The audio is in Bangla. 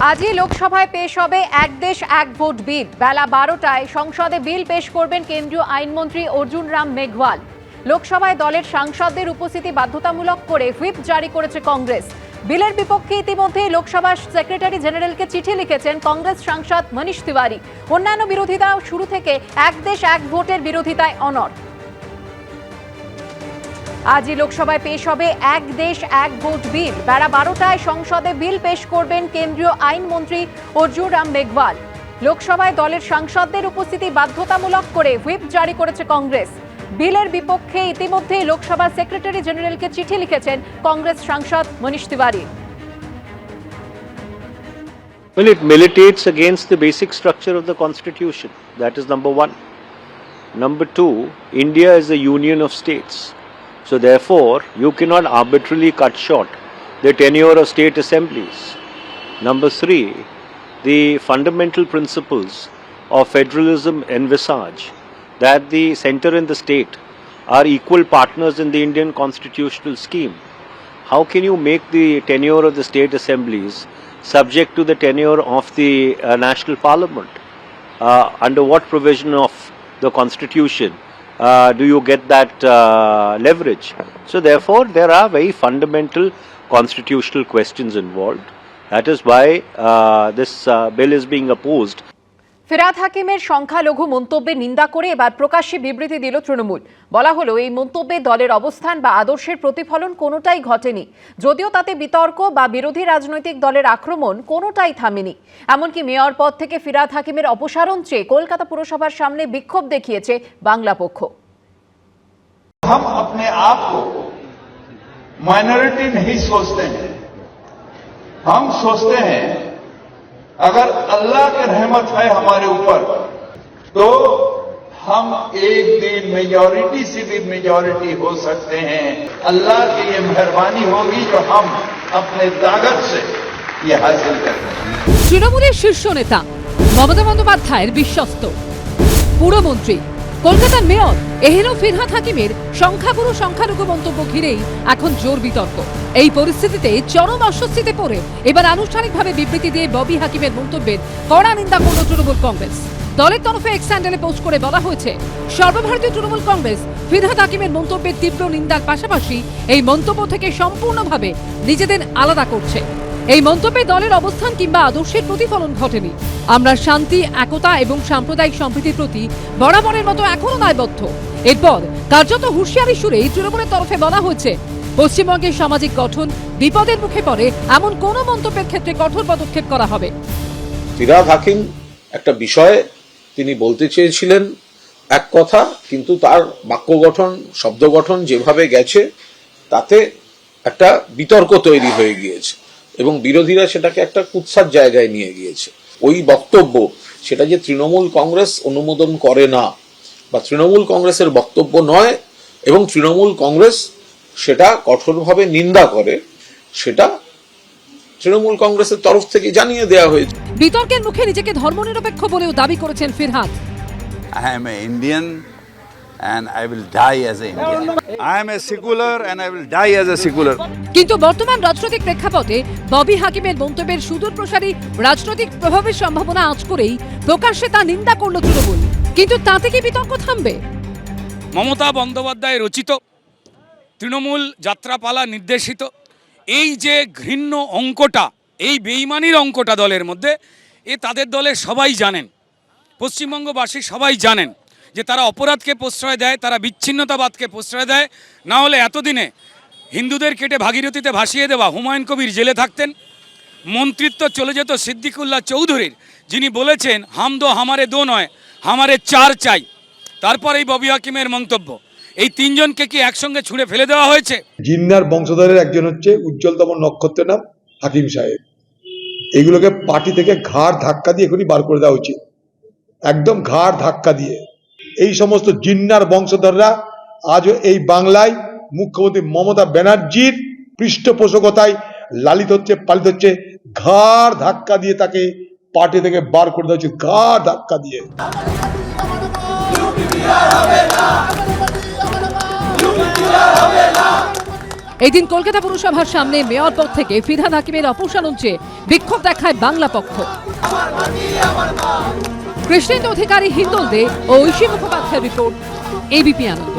আজই লোকসভায় পেশ হবে এক দেশ এক ভোট বিল। বেলা 12টায় সংসদে বিল পেশ করবেন কেন্দ্রীয় আইনমন্ত্রী অর্জুন রাম মেঘওয়াল। লোকসভায় দলের সাংসদদের উপস্থিতি বাধ্যতামূলক করে হুইপ জারি করেছে কংগ্রেস। বিলের বিপক্ষে ইতিমধ্যেই লোকসভার সেক্রেটারি জেনারেলকে চিঠি লিখেছেন কংগ্রেস সাংসদ মনীষ তিওয়ারি। অন্যান্য বিরোধীরা শুরু থেকে এক দেশ এক ভোটের বিরোধিতায় অনড়। আজই লোকসভায় পেশ হবে এক দেশ এক ভোট বিল। বেলা 12টায় সংসদে বিল পেশ করবেন কেন্দ্রীয় আইনমন্ত্রী অর্জুন রাম মেঘওয়াল। লোকসভায় দলের সাংসদদের উপস্থিতি বাধ্যতামূলক করে হুইপ জারি করেছে কংগ্রেস। বিলের বিপক্ষে ইতিমধ্যেই লোকসভার সেক্রেটারি জেনারেলকে চিঠি লিখেছেন কংগ্রেস সাংসদ মনীষ Tiwari. Well, it militates against the basic structure of the Constitution. That is number one. Number two, India is a union of states. So therefore, you cannot arbitrarily cut short the tenure of state assemblies. Number three, the fundamental principles of federalism envisage that the center and the state are equal partners in the Indian constitutional scheme. How can you make the tenure of the state assemblies subject to the tenure of the national parliament? Under what provision of the constitution do you get that leverage? So therefore there are very fundamental constitutional questions involved. That is why this bill is being opposed. Firhad হাকিমের সংখ্যালঘু মন্তব্যের নিন্দা করে এবার প্রকাশ্যে বিবৃতি দিল তৃণমূল। বলা হলো, এই মন্তব্যে দলের অবস্থান বা আদর্শের প্রতিফলন কোনোটাই ঘটেনি। যদিও তাতে বিতর্ক বা বিরোধী রাজনৈতিক দলের আক্রমণ কোনোটাই থামেনি। এমনকি মেয়র পদ থেকে ফিরহাদ হাকিমের অপসারণ চেয়ে কলকাতা পুরসভার সামনে বিক্ষোভ দেখিয়েছে বাংলা পক্ষ। हम अपने आप को माइनॉरिटी नहीं सोचते हैं, हम सोचते हैं अगर अल्लाह की रहमत है हमारे ऊपर तो हम एक दिन मेजॉरिटी से भी मेजॉरिटी हो सकते हैं। अल्लाह की ये मेहरबानी होगी जो हम अपने ताकत से ये हासिल करते हैं। তৃণমূলের শীর্ষ নেতা মমতা বন্দ্যোপাধ্যায়ের বিশ্বস্ত পুরমন্ত্রী কলকাতার মেয়র এহেন ফিরহাদ হাকিমের সংখ্যালঘু মন্তব্য ঘিরেই এখন জোর বিতর্ক। এই পরিস্থিতিতে চরম অস্বস্তিতে পড়ে এবার আনুষ্ঠানিকভাবে বিবৃতি দিয়ে ববি হাকিমের মন্তব্যের কড়া নিন্দা করল তৃণমূল কংগ্রেস। দলের তরফে এক্স হ্যান্ডেলে পোস্ট করে বলা হয়েছে, সর্বভারতীয় তৃণমূল কংগ্রেস ফিরহাদ হাকিমের মন্তব্যের তীব্র নিন্দার পাশাপাশি এই মন্তব্য থেকে সম্পূর্ণভাবে নিজেদের আলাদা করছে। এই মন্তব্যে দলের অবস্থান কিংবা আদর্শের প্রতিফলন ঘটেনি। আমরা শান্তি, একতা এবং সাম্প্রদায়িক সম্প্রীতির প্রতি বরাবরের মতো এখনো দায়বদ্ধ। এরপর কার্যত হুঁশিয়ারি সুরেই তৃণমূলের তরফে বলা হয়েছে, পশ্চিমবঙ্গের সামাজিক গঠন বিপদের মুখে পড়ে এমন কোন মন্তব্যের ক্ষেত্রে কঠোর পদক্ষেপ করা হবে। ফিরহাদ হাকিম একটা বিষয়ে তিনি বলতে চেয়েছিলেন এক কথা, কিন্তু তার বাক্য গঠন, শব্দ গঠন যেভাবে গেছে তাতে একটা বিতর্ক তৈরি হয়ে গিয়েছে এবং বিরোধীরা সেটাকে একটা কুৎসার জায়গায় নিয়ে গিয়েছে। ওই বক্তব্য সেটা যে তৃণমূল কংগ্রেস অনুমোদন করে না বা তৃণমূল কংগ্রেসের বক্তব্য নয় এবং তৃণমূল কংগ্রেস সেটা কঠোরভাবে নিন্দা করে, সেটা তৃণমূল কংগ্রেসের তরফ থেকে জানিয়ে দেওয়া হয়েছে। বিতর্কের মুখে নিজেকে ধর্মনিরপেক্ষ বলেও দাবি করেছেন Firhad. I am an Indian and I will die as an Indian. I am a secular and I will die as a secular. কিন্তু বর্তমান রাজনৈতিক প্রেক্ষাপটে ববি হাকিমের মন্তব্যের সুদূরপ্রসারী রাজনৈতিক প্রভাবের সম্ভাবনা আঁচ করেই প্রকাশ্যে তা নিন্দা করল তৃণমূল। কিন্তু তাতে কি বিতর্ক থামবে? মমতা বন্দ্যোপাধ্যায় রচিত, তৃণমূল যাত্রাপালা নির্দেশিত এই যে ঘৃণ্য অঙ্কটা, এই বেইমানির অঙ্কটা দলের মধ্যে, এ তাদের দলের সবাই জানেন, পশ্চিমবঙ্গবাসী সবাই জানেন যে তারা অপরাধকে প্রশ্রয় দেয়, তারা বিচ্ছিন্নতাবাদকে প্রশ্রয় দেয়। না হলে এতদিনে হিন্দুদের কেটে ভাগীরথীতে ভাসিয়ে দেওয়া হুমায়ুন কবির জেলে থাকতেন, মন্ত্রিত্ব চলে যেত সিদ্দিকুল্লাহ চৌধুরীর, যিনি বলেছেন হাম দো হামারে দো নয়, হামারে চার চাই। তারপর এই ববি হাকিমের মন্তব্য, এই তিনজনকে কি একসঙ্গে ছুঁড়ে ফেলে দেওয়া হয়েছে? জিন্নার বংশধরের একজন হচ্ছে উজ্জ্বলতম নক্ষত্রের নাম হাকিম সাহেব। এগুলোকে পার্টি থেকে ঘাড় ধাক্কা দিয়ে এখনই বার করে দেওয়া উচিত, একদম ঘাড় ধাক্কা দিয়ে। এই সমস্ত জিন্নার বংশধররা আজও এই বাংলায় মুখ্যমন্ত্রী মমতা ব্যানার্জির পৃষ্ঠপোষকতায় লালিত হচ্ছে, পালিত হচ্ছে। ঘাড় ধাক্কা দিয়ে তাকে পার্টি থেকে বার করে দেওয়া উচিত, ঘাড় ধাক্কা দিয়ে। এই দিন কলকাতা পুরসভার সামনে মেয়র পদ থেকে ফিরহাদ হাকিমের অপসারণ চেয়ে বিক্ষোভ দেখায় বাংলা পক্ষ। কৃষ্ণেন্দু অধিকারী, হিন্দল দে ও ঐশী মুখোপাধ্যায়ের রিপোর্ট, এবিপি আনন্দ।